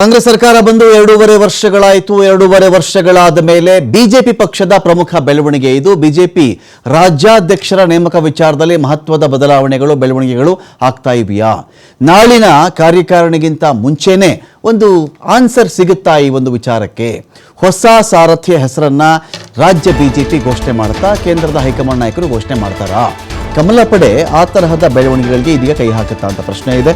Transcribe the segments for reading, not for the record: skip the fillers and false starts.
ಕಾಂಗ್ರೆಸ್ ಸರ್ಕಾರ ಬಂದು 2.5 ವರ್ಷಗಳಾಯಿತು. 2.5 ವರ್ಷಗಳಾದ ಮೇಲೆ ಬಿಜೆಪಿ ಪಕ್ಷದ ಪ್ರಮುಖ ಬೆಳವಣಿಗೆ ಇದು. ಬಿಜೆಪಿ ರಾಜ್ಯಾಧ್ಯಕ್ಷರ ನೇಮಕ ವಿಚಾರದಲ್ಲಿ ಮಹತ್ವದ ಬದಲಾವಣೆಗಳು ಬೆಳವಣಿಗೆಗಳು ಆಗ್ತಾ ಇವೆಯಾ? ನಾಳಿನ ಕಾರ್ಯಕಾರಿಣಿಗಿಂತ ಮುಂಚೆನೇ ಒಂದು ಆನ್ಸರ್ ಸಿಗುತ್ತಾ ಈ ಒಂದು ವಿಚಾರಕ್ಕೆ? ಹೊಸ ಸಾರಥಿಯ ಹೆಸರನ್ನ ರಾಜ್ಯ ಬಿಜೆಪಿ ಘೋಷಣೆ ಮಾಡ್ತಾ ಕೇಂದ್ರದ ಹೈಕಮಾಂಡ್ ನಾಯಕರು ಘೋಷಣೆ ಮಾಡ್ತಾರಾ? ಕಮಲ ಪಡೆ ಆ ತರಹದ ಬೆಳವಣಿಗೆಗಳಿಗೆ ಇದೀಗ ಕೈ ಹಾಕುತ್ತಾ ಅಂತ ಪ್ರಶ್ನೆ ಇದೆ.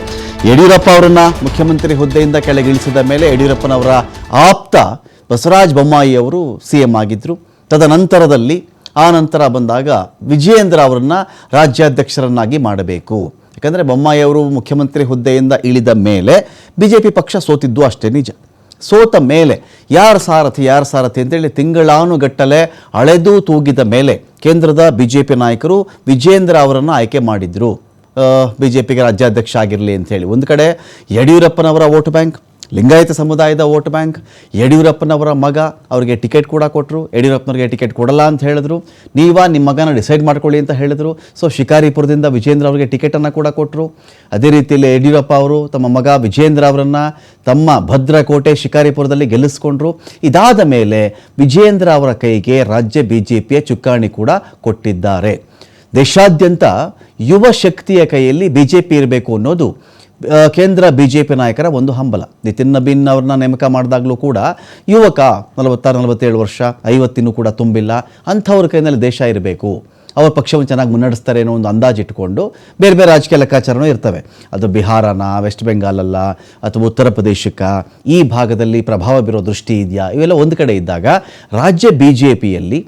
ಯಡಿಯೂರಪ್ಪ ಅವರನ್ನ ಮುಖ್ಯಮಂತ್ರಿ ಹುದ್ದೆಯಿಂದ ಕೆಳಗಿಳಿಸಿದ ಮೇಲೆ ಯಡಿಯೂರಪ್ಪನವರ ಆಪ್ತ ಬಸವರಾಜ ಬೊಮ್ಮಾಯಿ ಅವರು ಸಿಎಂ ಆಗಿದ್ರು. ತದನಂತರದಲ್ಲಿ ಆ ನಂತರ ಬಂದಾಗ ವಿಜಯೇಂದ್ರ ಅವರನ್ನ ರಾಜ್ಯಾಧ್ಯಕ್ಷರನ್ನಾಗಿ ಮಾಡಬೇಕು. ಯಾಕಂದರೆ ಬೊಮ್ಮಾಯಿ ಅವರು ಮುಖ್ಯಮಂತ್ರಿ ಹುದ್ದೆಯಿಂದ ಇಳಿದ ಮೇಲೆ ಬಿಜೆಪಿ ಪಕ್ಷ ಸೋತಿದ್ದು ಅಷ್ಟೇ ನಿಜ. ಸೋತ ಮೇಲೆ ಯಾರು ಸಾರಥಿ ಅಂತೇಳಿ ತಿಂಗಳಾನುಗಟ್ಟಲೆ ಅಳೆದು ತೂಗಿದ ಮೇಲೆ ಕೇಂದ್ರದ ಬಿಜೆಪಿ ನಾಯಕರು ವಿಜೇಂದ್ರ ಅವರನ್ನು ಆಯ್ಕೆ ಮಾಡಿದ್ರು ಬಿಜೆಪಿಗೆ ರಾಜ್ಯಾಧ್ಯಕ್ಷ ಆಗಿರಲಿ ಅಂಥೇಳಿ. ಒಂದು ಕಡೆ ಯಡಿಯೂರಪ್ಪನವರ ವೋಟ್ ಬ್ಯಾಂಕ್, ಲಿಂಗಾಯತ ಸಮುದಾಯದ ವೋಟ್ ಬ್ಯಾಂಕ್, ಯಡಿಯೂರಪ್ಪನವರ ಮಗ ಅವರಿಗೆ ಟಿಕೆಟ್ ಕೂಡ ಕೊಟ್ಟರು. ಯಡಿಯೂರಪ್ಪನವರಿಗೆ ಟಿಕೆಟ್ ಕೊಡಲ್ಲ ಅಂತ ಹೇಳಿದ್ರು. ನಿಮ್ಮ ಮಗನ ಡಿಸೈಡ್ ಮಾಡ್ಕೊಳ್ಳಿ ಅಂತ ಹೇಳಿದ್ರು. ಸೊ ಶಿಕಾರಿಪುರದಿಂದ ವಿಜೇಂದ್ರ ಅವರಿಗೆ ಟಿಕೆಟನ್ನು ಕೂಡ ಕೊಟ್ಟರು. ಅದೇ ರೀತಿಯಲ್ಲಿ ಯಡಿಯೂರಪ್ಪ ಅವರು ತಮ್ಮ ಮಗ ವಿಜೇಂದ್ರ ಅವರನ್ನು ತಮ್ಮ ಭದ್ರಕೋಟೆ ಶಿಕಾರಿಪುರದಲ್ಲಿ ಗೆಲ್ಲಿಸ್ಕೊಂಡ್ರು. ಇದಾದ ಮೇಲೆ ವಿಜೇಂದ್ರ ಅವರ ಕೈಗೆ ರಾಜ್ಯ ಬಿಜೆಪಿಯ ಚುಕ್ಕಾಣಿ ಕೂಡ ಕೊಟ್ಟಿದ್ದಾರೆ. ದೇಶಾದ್ಯಂತ ಯುವ ಶಕ್ತಿಯ ಕೈಯಲ್ಲಿ ಬಿಜೆಪಿ ಇರಬೇಕು ಅನ್ನೋದು ಕೇಂದ್ರ ಬಿಜೆಪಿ ನಾಯಕರ ಒಂದು ಹಂಬಲ. ನಿತಿನ್ ನಬೀನ್ ಅವ್ರನ್ನ ನೇಮಕ ಮಾಡಿದಾಗಲೂ ಕೂಡ ಯುವಕ 46-47 ವರ್ಷ, 50 ಕೂಡ ತುಂಬಿಲ್ಲ, ಅಂಥವ್ರ ಕೈನಲ್ಲಿ ದೇಶ ಇರಬೇಕು, ಅವ್ರ ಪಕ್ಷವನ್ನು ಚೆನ್ನಾಗಿ ಮುನ್ನಡೆಸ್ತಾರೆ ಅನ್ನೋ ಒಂದು ಅಂದಾಜಿಟ್ಟುಕೊಂಡು ಬೇರೆ ಬೇರೆ ರಾಜಕೀಯ ಲೆಕ್ಕಾಚಾರನೂ ಇರ್ತವೆ. ಅದು ಬಿಹಾರನ, ವೆಸ್ಟ್ ಬೆಂಗಾಲಲ್ಲ, ಅಥವಾ ಉತ್ತರ ಪ್ರದೇಶಕ್ಕೆ ಈ ಭಾಗದಲ್ಲಿ ಪ್ರಭಾವ ಬೀರೋ ದೃಷ್ಟಿ ಇದೆಯಾ? ಇವೆಲ್ಲ ಒಂದು ಕಡೆ ಇದ್ದಾಗ ರಾಜ್ಯ ಬಿಜೆಪಿಯಲ್ಲಿ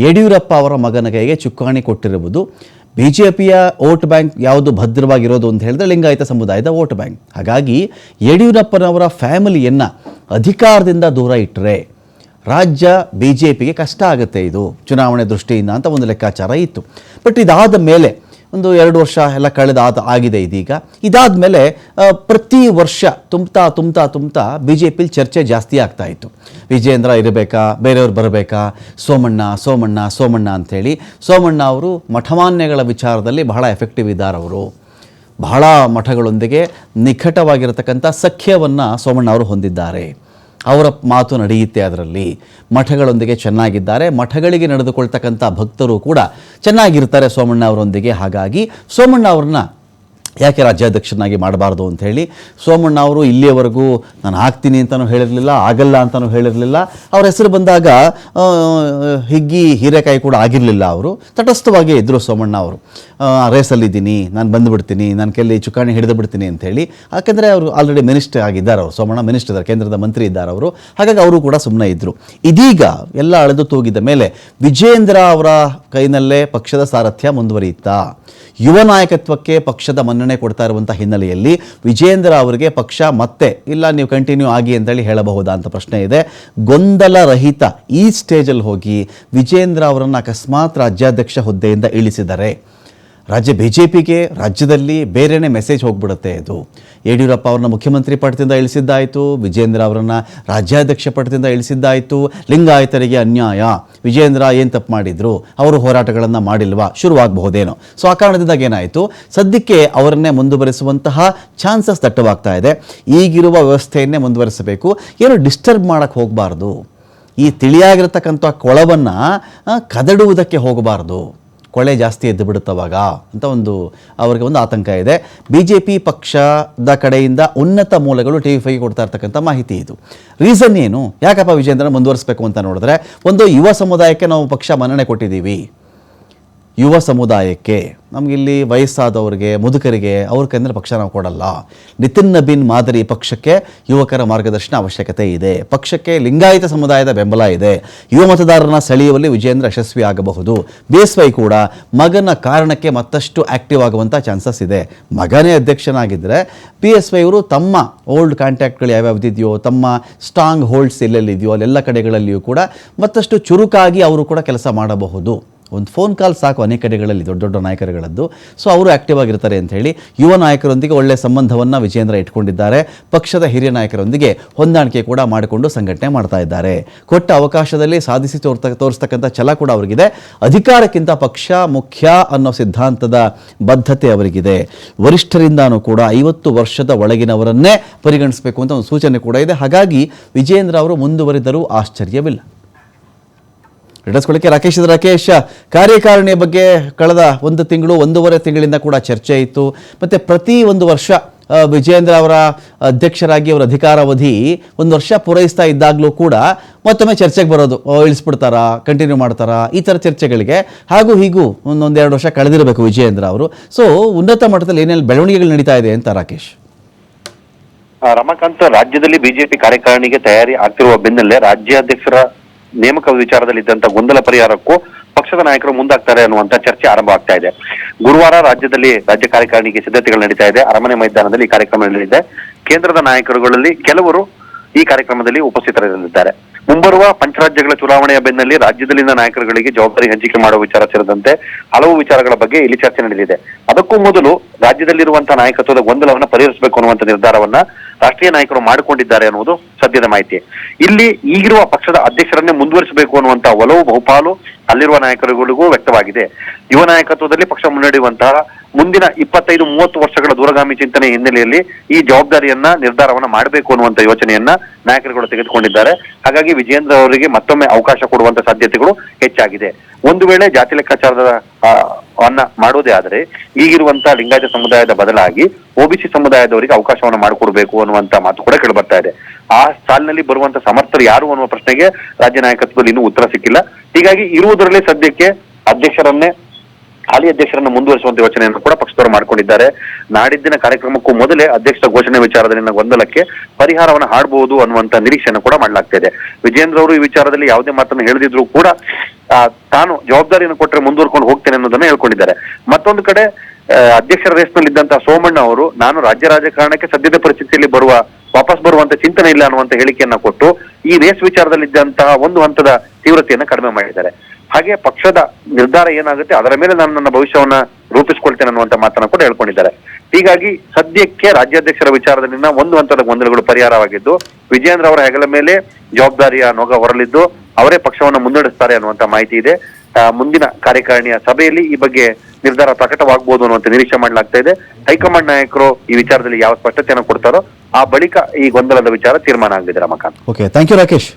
ಯಡಿಯೂರಪ್ಪ ಅವರ ಮಗನ ಕೈಗೆ ಚುಕ್ಕಾಣಿ ಕೊಟ್ಟಿರುವುದು ಬಿಜೆಪಿಯ ವೋಟ್ ಬ್ಯಾಂಕ್ ಯಾವುದು ಭದ್ರವಾಗಿರೋದು ಅಂತ ಹೇಳಿದ್ರೆ ಲಿಂಗಾಯತ ಸಮುದಾಯದ ವೋಟ್ ಬ್ಯಾಂಕ್. ಹಾಗಾಗಿ ಯಡಿಯೂರಪ್ಪನವರ ಫ್ಯಾಮಿಲಿಯನ್ನು ಅಧಿಕಾರದಿಂದ ದೂರ ಇಟ್ಟರೆ ರಾಜ್ಯ ಬಿಜೆಪಿಗೆ ಕಷ್ಟ ಆಗುತ್ತೆ ಇದು ಚುನಾವಣೆ ದೃಷ್ಟಿಯಿಂದ ಅಂತ ಒಂದು ಲೆಕ್ಕಾಚಾರ ಇತ್ತು. ಬಟ್ ಇದಾದ ಮೇಲೆ ಒಂದು 2 ವರ್ಷ ಎಲ್ಲ ಆಗಿದೆ ಇದೀಗ. ಇದಾದ ಮೇಲೆ ಪ್ರತಿ ವರ್ಷ ತುಂಬ್ತಾ ಬಿಜೆಪಿಲಿ ಚರ್ಚೆ ಜಾಸ್ತಿ ಆಗ್ತಾ ಇತ್ತು. ವಿಜೇಂದ್ರ ಇರಬೇಕಾ, ಬೇರೆಯವ್ರು ಬರಬೇಕಾ, ಸೋಮಣ್ಣ ಅಂಥೇಳಿ. ಸೋಮಣ್ಣ ಅವರು ಮಠಮಾನ್ಯಗಳ ವಿಚಾರದಲ್ಲಿ ಬಹಳ ಎಫೆಕ್ಟಿವ್ ಇದ್ದಾರೆ. ಅವರು ಬಹಳ ಮಠಗಳೊಂದಿಗೆ ನಿಕಟವಾಗಿರತಕ್ಕಂಥ ಸಖ್ಯವನ್ನು ಸೋಮಣ್ಣ ಅವರು ಹೊಂದಿದ್ದಾರೆ. ಅವರ ಮಾತು ನಡೆಯುತ್ತೆ, ಅದರಲ್ಲಿ ಮಠಗಳೊಂದಿಗೆ ಚೆನ್ನಾಗಿದ್ದಾರೆ. ಮಠಗಳಿಗೆ ನಡೆದುಕೊಳ್ತಕ್ಕಂಥ ಭಕ್ತರು ಕೂಡ ಚೆನ್ನಾಗಿರ್ತಾರೆ ಸೋಮಣ್ಣ ಅವರೊಂದಿಗೆ. ಹಾಗಾಗಿ ಸೋಮಣ್ಣ ಅವ್ರನ್ನ ಯಾಕೆ ರಾಜ್ಯಾಧ್ಯಕ್ಷನಾಗಿ ಮಾಡಬಾರ್ದು ಅಂಥೇಳಿ ಸೋಮಣ್ಣ ಅವರು ಇಲ್ಲಿಯವರೆಗೂ ನಾನು ಆಗ್ತೀನಿ ಅಂತಲೂ ಹೇಳಿರಲಿಲ್ಲ, ಆಗಲ್ಲ ಅಂತಲೂ ಹೇಳಿರಲಿಲ್ಲ. ಅವ್ರ ಹೆಸರು ಬಂದಾಗ ಹಿಗ್ಗಿ ಹೀರೆಕಾಯಿ ಕೂಡ ಆಗಿರಲಿಲ್ಲ. ಅವರು ತಟಸ್ಥವಾಗಿ ಇದ್ದರು ಸೋಮಣ್ಣ ಅವರು. ರೇಸಲ್ಲಿದ್ದೀನಿ, ನಾನು ಬಂದುಬಿಡ್ತೀನಿ, ನನ್ನ ಕೈಲಿ ಚುಕ್ಕಾಣಿ ಹಿಡಿದು ಬಿಡ್ತೀನಿ ಅಂಥೇಳಿ. ಯಾಕೆಂದರೆ ಅವರು ಆಲ್ರೆಡಿ ಮಿನಿಸ್ಟರ್ ಆಗಿದ್ದಾರೆ. ಅವರು ಸೋಮಣ್ಣ ಮಿನಿಸ್ಟರ್ ಇದ್ದಾರೆ, ಕೇಂದ್ರದ ಮಂತ್ರಿ ಇದ್ದಾರೆ ಅವರು. ಹಾಗಾಗಿ ಅವರು ಕೂಡ ಸುಮ್ಮನೆ ಇದ್ದರು. ಇದೀಗ ಎಲ್ಲ ಅಳೆದು ತೂಗಿದ ಮೇಲೆ ವಿಜೇಂದ್ರ ಅವರ ಕೈನಲ್ಲೇ ಪಕ್ಷದ ಸಾರಥ್ಯ ಮುಂದುವರಿಯುತ್ತಾ? ಯುವ ನಾಯಕತ್ವಕ್ಕೆ ಪಕ್ಷದ ಮನ್ನಣೆ ಕೊಡ್ತಾ ಇರುವಂಥ ಹಿನ್ನೆಲೆಯಲ್ಲಿ ವಿಜೇಂದ್ರ ಅವರಿಗೆ ಪಕ್ಷ ಮತ್ತೆ ಇಲ್ಲ ನೀವು ಕಂಟಿನ್ಯೂ ಆಗಿ ಅಂತೇಳಿ ಹೇಳಬಹುದಾ ಅಂತ ಪ್ರಶ್ನೆ ಇದೆ. ಗೊಂದಲ ರಹಿತ ಈ ಸ್ಟೇಜಲ್ಲಿ ಹೋಗಿ ವಿಜೇಂದ್ರ ಅವರನ್ನು ಅಕಸ್ಮಾತ್ ರಾಜ್ಯಾಧ್ಯಕ್ಷ ಹುದ್ದೆಯಿಂದ ಇಳಿಸಿದರೆ ರಾಜ್ಯ ಬಿಜೆಪಿಗೆ ರಾಜ್ಯದಲ್ಲಿ ಬೇರೆಯೇ ಮೆಸೇಜ್ ಹೋಗ್ಬಿಡುತ್ತೆ. ಇದು ಯಡಿಯೂರಪ್ಪ ಅವ್ರನ್ನ ಮುಖ್ಯಮಂತ್ರಿ ಪಟ್ಟದಿಂದ ಇಳಿಸಿದ್ದಾಯಿತು, ವಿಜೇಂದ್ರ ಅವರನ್ನು ರಾಜ್ಯಾಧ್ಯಕ್ಷ ಪಟ್ಟದಿಂದ ಇಳಿಸಿದ್ದಾಯಿತು. ಲಿಂಗಾಯತರಿಗೆ ಅನ್ಯಾಯ, ವಿಜೇಂದ್ರ ಏನು ತಪ್ಪು ಮಾಡಿದ್ರು, ಅವರು ಹೋರಾಟಗಳನ್ನು ಮಾಡಿಲ್ವಾ, ಶುರುವಾಗಬಹುದೇನೋ. ಸೊ ಆ ಕಾರಣದಿಂದಾಗಿ ಏನಾಯಿತು, ಸದ್ಯಕ್ಕೆ ಅವರನ್ನೇ ಮುಂದುವರಿಸುವಂತಹ ಚಾನ್ಸಸ್ ದಟ್ಟವಾಗ್ತಾ ಇದೆ. ಈಗಿರುವ ವ್ಯವಸ್ಥೆಯನ್ನೇ ಮುಂದುವರಿಸಬೇಕು, ಏನು ಡಿಸ್ಟರ್ಬ್ ಮಾಡೋಕ್ಕೆ ಹೋಗಬಾರ್ದು. ಈ ತಿಳಿಯಾಗಿರ್ತಕ್ಕಂಥ ಕೊಳವನ್ನು ಕದಡುವುದಕ್ಕೆ ಹೋಗಬಾರ್ದು, ಕೊಳೆ ಜಾಸ್ತಿ ಎದ್ದು ಬಿಡುತ್ತವಾಗ ಅಂತ ಅವರಿಗೆ ಒಂದು ಆತಂಕ ಇದೆ. ಬಿಜೆಪಿ ಪಕ್ಷದ ಕಡೆಯಿಂದ ಉನ್ನತ ಮೂಲಗಳು TV5 ಕೊಡ್ತಾ ಇರ್ತಕ್ಕಂಥ ಮಾಹಿತಿ ಇದು. ರೀಸನ್ ಏನು, ಯಾಕಪ್ಪ ವಿಜೇಂದ್ರ ಮುಂದುವರಿಸಬೇಕು ಅಂತ ನೋಡಿದ್ರೆ, ಒಂದು ಯುವ ಸಮುದಾಯಕ್ಕೆ ನಾವು ಪಕ್ಷ ಮನ್ನಣೆ ಕೊಟ್ಟಿದ್ದೀವಿ. ಯುವ ಸಮುದಾಯಕ್ಕೆ ನಮಗಿಲ್ಲಿ ವಯಸ್ಸಾದವ್ರಿಗೆ, ಮುದುಕರಿಗೆ ಅವ್ರ ಕೈಯಿಂದ ಪಕ್ಷ ನಾವು ಕೊಡಲ್ಲ. ನಿತಿನ್ ನಬೀನ್ ಮಾದರಿ ಪಕ್ಷಕ್ಕೆ ಯುವಕರ ಮಾರ್ಗದರ್ಶನ ಅವಶ್ಯಕತೆ ಇದೆ. ಪಕ್ಷಕ್ಕೆ ಲಿಂಗಾಯತ ಸಮುದಾಯದ ಬೆಂಬಲ ಇದೆ. ಯುವ ಮತದಾರರನ್ನ ಸೆಳೆಯುವಲ್ಲಿ ವಿಜೇಂದ್ರ ಯಶಸ್ವಿ ಆಗಬಹುದು. BSY ಕೂಡ ಮಗನ ಕಾರಣಕ್ಕೆ ಮತ್ತಷ್ಟು ಆಕ್ಟಿವ್ ಆಗುವಂಥ ಚಾನ್ಸಸ್ ಇದೆ. ಮಗನೇ ಅಧ್ಯಕ್ಷನಾಗಿದ್ದರೆ BSY ಅವರು ತಮ್ಮ ಓಲ್ಡ್ ಕಾಂಟ್ಯಾಕ್ಟ್ಗಳು ಯಾವ್ಯಾವುದಿದೆಯೋ, ತಮ್ಮ ಸ್ಟ್ರಾಂಗ್ ಹೋಲ್ಡ್ಸ್ ಎಲ್ಲೆಲ್ಲಿದೆಯೋ ಅಲ್ಲೆಲ್ಲ ಕಡೆಗಳಲ್ಲಿಯೂ ಕೂಡ ಮತ್ತಷ್ಟು ಚುರುಕಾಗಿ ಅವರು ಕೂಡ ಕೆಲಸ ಮಾಡಬಹುದು. ಒಂದು ಫೋನ್ ಕಾಲ್ ಸಾಕು ಅನೇಕ ಕಡೆಗಳಲ್ಲಿ ದೊಡ್ಡ ದೊಡ್ಡ ನಾಯಕರುಗಳದ್ದು. ಸೊ ಅವರು ಆ್ಯಕ್ಟಿವ್ ಆಗಿರ್ತಾರೆ ಅಂತ ಹೇಳಿ ಯುವ ನಾಯಕರೊಂದಿಗೆ ಒಳ್ಳೆಯ ಸಂಬಂಧವನ್ನು ವಿಜಯೇಂದ್ರ ಇಟ್ಕೊಂಡಿದ್ದಾರೆ. ಪಕ್ಷದ ಹಿರಿಯ ನಾಯಕರೊಂದಿಗೆ ಹೊಂದಾಣಿಕೆ ಕೂಡ ಮಾಡಿಕೊಂಡು ಸಂಘಟನೆ ಮಾಡ್ತಾ ಇದ್ದಾರೆ. ಕೊಟ್ಟ ಅವಕಾಶದಲ್ಲಿ ಸಾಧಿಸಿ ತೋರಿಸ್ತಕ್ಕಂಥ ಛಲ ಕೂಡ ಅವರಿಗಿದೆ. ಅಧಿಕಾರಕ್ಕಿಂತ ಪಕ್ಷ ಮುಖ್ಯ ಅನ್ನೋ ಸಿದ್ಧಾಂತದ ಬದ್ಧತೆ ಅವರಿಗಿದೆ. ವರಿಷ್ಠರಿಂದಾನೂ ಕೂಡ 50 ವರ್ಷದ ಒಳಗಿನವರನ್ನೇ ಪರಿಗಣಿಸಬೇಕು ಅಂತ ಒಂದು ಸೂಚನೆ ಕೂಡ ಇದೆ. ಹಾಗಾಗಿ ವಿಜಯೇಂದ್ರ ಅವರು ಮುಂದುವರಿದರೂ ಆಶ್ಚರ್ಯವಿಲ್ಲ. ರಾಕೇಶ್, ಕಾರ್ಯಕಾರಿಣಿಯ ಬಗ್ಗೆ ಕಳೆದ 1 ತಿಂಗಳು 1.5 ತಿಂಗಳಿಂದ ಕೂಡ ಚರ್ಚೆ ಇತ್ತು. ಮತ್ತು ಪ್ರತಿ 1 ವರ್ಷ ವಿಜಯೇಂದ್ರ ಅವರ ಅಧ್ಯಕ್ಷರಾಗಿ ಅವರ ಅಧಿಕಾರಾವಧಿ 1 ವರ್ಷ ಪೂರೈಸ್ತಾ ಇದ್ದಾಗಲೂ ಕೂಡ ಮತ್ತೊಮ್ಮೆ ಚರ್ಚೆಗೆ ಬರೋದು, ಇಳಿಸ್ಬಿಡ್ತಾರಾ, ಕಂಟಿನ್ಯೂ ಮಾಡ್ತಾರಾ, ಈ ಥರ ಚರ್ಚೆಗಳಿಗೆ ಹಾಗೂ ಹೀಗೂ 1-2 ವರ್ಷ ಕಳೆದಿರಬೇಕು ವಿಜಯೇಂದ್ರ ಅವರು. ಸೊ ಉನ್ನತ ಮಟ್ಟದಲ್ಲಿ ಏನೆಲ್ಲ ಬೆಳವಣಿಗೆಗಳು ನಡೀತಾ ಇದೆ ಅಂತ ರಾಕೇಶ್? ರಮಾಕಾಂತ್, ರಾಜ್ಯದಲ್ಲಿ ಬಿಜೆಪಿ ಕಾರ್ಯಕಾರಿಣಿಗೆ ತಯಾರಿ ಆಗ್ತಿರುವ ಬೆನ್ನಲ್ಲೇ ರಾಜ್ಯಾಧ್ಯಕ್ಷರ ನೇಮಕ ವಿಚಾರದಲ್ಲಿದ್ದಂತ ಗೊಂದಲ ಪರಿಹಾರಕ್ಕೂ ಪಕ್ಷದ ನಾಯಕರು ಮುಂದಾಗ್ತಾರೆ ಅನ್ನುವಂತ ಚರ್ಚೆ ಆರಂಭ ಆಗ್ತಾ ಇದೆ. ಗುರುವಾರ ರಾಜ್ಯದಲ್ಲಿ ರಾಜ್ಯ ಕಾರ್ಯಕಾರಿಣಿಗೆ ಸಿದ್ಧತೆಗಳು ನಡೀತಾ ಇದೆ. ಅರಮನೆ ಮೈದಾನದಲ್ಲಿ ಈ ಕಾರ್ಯಕ್ರಮ ನಡೆಯಲಿದೆ. ಕೇಂದ್ರದ ನಾಯಕರುಗಳಲ್ಲಿ ಕೆಲವರು ಈ ಕಾರ್ಯಕ್ರಮದಲ್ಲಿ ಉಪಸ್ಥಿತರಿರಲಿದ್ದಾರೆ. ಮುಂಬರುವ ಪಂಚರಾಜ್ಯಗಳ ಚುನಾವಣೆಯ ಬೆನ್ನಲ್ಲಿ ರಾಜ್ಯದಲ್ಲಿನ ನಾಯಕರುಗಳಿಗೆ ಜವಾಬ್ದಾರಿ ಹಂಚಿಕೆ ಮಾಡುವ ವಿಚಾರ ಸೇರಿದಂತೆ ಹಲವು ವಿಚಾರಗಳ ಬಗ್ಗೆ ಇಲ್ಲಿ ಚರ್ಚೆ ನಡೆದಿದೆ. ಅದಕ್ಕೂ ಮೊದಲು ರಾಜ್ಯದಲ್ಲಿರುವಂತಹ ನಾಯಕತ್ವದ ಗೊಂದಲವನ್ನು ಪರಿಹರಿಸಬೇಕು ಅನ್ನುವಂಥ ನಿರ್ಧಾರವನ್ನ ರಾಷ್ಟ್ರೀಯ ನಾಯಕರು ಮಾಡಿಕೊಂಡಿದ್ದಾರೆ ಅನ್ನುವುದು ಸದ್ಯದ ಮಾಹಿತಿ. ಇಲ್ಲಿ ಈಗಿರುವ ಪಕ್ಷದ ಅಧ್ಯಕ್ಷರನ್ನೇ ಮುಂದುವರಿಸಬೇಕು ಅನ್ನುವಂತ ಒಲವು ಬಹುಪಾಲು ಅಲ್ಲಿರುವ ನಾಯಕರುಗಳಿಗೂ ವ್ಯಕ್ತವಾಗಿದೆ. ಯುವ ನಾಯಕತ್ವದಲ್ಲಿ ಪಕ್ಷ ಮುನ್ನಡೆಯುವಂತಹ ಮುಂದಿನ 25-30 ವರ್ಷಗಳ ದೂರಗಾಮಿ ಚಿಂತನೆ ಹಿನ್ನೆಲೆಯಲ್ಲಿ ಈ ಜವಾಬ್ದಾರಿಯನ್ನ ನಿರ್ಧಾರವನ್ನ ಮಾಡಬೇಕು ಅನ್ನುವಂತ ಯೋಚನೆಯನ್ನ ನಾಯಕರುಗಳು ತೆಗೆದುಕೊಂಡಿದ್ದಾರೆ. ಹಾಗಾಗಿ ವಿಜಯೇಂದ್ರ ಅವರಿಗೆ ಮತ್ತೊಮ್ಮೆ ಅವಕಾಶ ಕೊಡುವಂತ ಸಾಧ್ಯತೆಗಳು ಹೆಚ್ಚಾಗಿದೆ. ಒಂದು ವೇಳೆ ಜಾತಿ ಲೆಕ್ಕಾಚಾರದ ಅನ್ನ ಮಾಡುವುದೇ ಆದರೆ ಈಗಿರುವಂತಹ ಲಿಂಗಾಯತ ಸಮುದಾಯದ ಬದಲಾಗಿ ಒಬಿಸಿ ಸಮುದಾಯದವರಿಗೆ ಅವಕಾಶವನ್ನು ಮಾಡಿಕೊಡ್ಬೇಕು ಅನ್ನುವಂತ ಮಾತು ಕೂಡ ಕೇಳಿಬರ್ತಾ ಇದೆ. ಆ ಸಾಲಿನಲ್ಲಿ ಬರುವಂತ ಸಮರ್ಥರು ಯಾರು ಅನ್ನುವ ಪ್ರಶ್ನೆಗೆ ರಾಜ್ಯ ನಾಯಕತ್ವದಲ್ಲಿ ಇನ್ನೂ ಉತ್ತರ ಸಿಕ್ಕಿಲ್ಲ. ಹೀಗಾಗಿ ಇರುವುದರಲ್ಲೇ ಸದ್ಯಕ್ಕೆ ಹಾಲಿ ಅಧ್ಯಕ್ಷರನ್ನು ಮುಂದುವರಿಸುವಂತ ಯೋಚನೆಯನ್ನು ಕೂಡ ಪಕ್ಷದವರು ಮಾಡಿಕೊಂಡಿದ್ದಾರೆ. ನಾಡಿದ್ದಿನ ಕಾರ್ಯಕ್ರಮಕ್ಕೂ ಮೊದಲೇ ಅಧ್ಯಕ್ಷರ ಘೋಷಣೆ ವಿಚಾರದಲ್ಲಿನ ಗೊಂದಲಕ್ಕೆ ಪರಿಹಾರವನ್ನು ಹಾಡಬಹುದು ಅನ್ನುವಂತ ನಿರೀಕ್ಷೆಯನ್ನು ಕೂಡ ಮಾಡಲಾಗ್ತಾ ಇದೆ. ವಿಜಯೇಂದ್ರ ಅವರು ಈ ವಿಚಾರದಲ್ಲಿ ಯಾವುದೇ ಮಾತನ್ನು ಹೇಳದಿದ್ರು ಕೂಡ ತಾನು ಜವಾಬ್ದಾರಿಯನ್ನು ಕೊಟ್ಟರೆ ಮುಂದುವರ್ಕೊಂಡು ಹೋಗ್ತೇನೆ ಅನ್ನೋದನ್ನ ಹೇಳ್ಕೊಂಡಿದ್ದಾರೆ. ಮತ್ತೊಂದು ಕಡೆ ಅಧ್ಯಕ್ಷರ ರೇಸ್ನಲ್ಲಿ ಇದ್ದಂತಹ ಸೋಮಣ್ಣ ಅವರು ನಾನು ರಾಜ್ಯ ರಾಜಕಾರಣಕ್ಕೆ ಸದ್ಯದ ಪರಿಸ್ಥಿತಿಯಲ್ಲಿ ವಾಪಸ್ ಬರುವಂತ ಚಿಂತನೆ ಇಲ್ಲ ಅನ್ನುವಂತ ಹೇಳಿಕೆಯನ್ನ ಕೊಟ್ಟು ಈ ರೇಸ್ ವಿಚಾರದಲ್ಲಿದ್ದಂತಹ ಒಂದು ಹಂತದ ತೀವ್ರತೆಯನ್ನ ಕಡಿಮೆ ಮಾಡಿದ್ದಾರೆ. ಹಾಗೆ ಪಕ್ಷದ ನಿರ್ಧಾರ ಏನಾಗುತ್ತೆ ಅದರ ಮೇಲೆ ನಾನು ನನ್ನ ಭವಿಷ್ಯವನ್ನ ರೂಪಿಸ್ಕೊಳ್ತೇನೆ ಅನ್ನುವಂತ ಮಾತನ್ನ ಕೂಡ ಹೇಳ್ಕೊಂಡಿದ್ದಾರೆ. ಹೀಗಾಗಿ ಸದ್ಯಕ್ಕೆ ರಾಜ್ಯಾಧ್ಯಕ್ಷರ ವಿಚಾರದಲ್ಲಿನ ಒಂದು ಹಂತದ ಗೊಂದಲಗಳು ಪರಿಹಾರವಾಗಿದ್ದು ವಿಜಯೇಂದ್ರ ಅವರ ಹೆಗಲ ಮೇಲೆ ಜವಾಬ್ದಾರಿಯ ನೊಗ ಹೊರಲಿದ್ದು ಅವರೇ ಪಕ್ಷವನ್ನು ಮುನ್ನಡೆಸ್ತಾರೆ ಅನ್ನುವಂತ ಮಾಹಿತಿ ಇದೆ. ಮುಂದಿನ ಕಾರ್ಯಕಾರಿಣಿಯ ಸಭೆಯಲ್ಲಿ ಈ ಬಗ್ಗೆ ನಿರ್ಧಾರ ಪ್ರಕಟವಾಗಬಹುದು ಅನ್ನುವಂತ ನಿರೀಕ್ಷೆ ಮಾಡಲಾಗ್ತಾ ಇದೆ. ಹೈಕಮಾಂಡ್ ನಾಯಕರು ಈ ವಿಚಾರದಲ್ಲಿ ಯಾವ ಸ್ಪಷ್ಟತೆಯನ್ನು ಕೊಡ್ತಾರೋ ಆ ಬಳಿಕ ಈ ಗೊಂದಲದ ವಿಚಾರ ತೀರ್ಮಾನ ಆಗಲಿದೆ. Ramakant, okay, thank you Rakesh.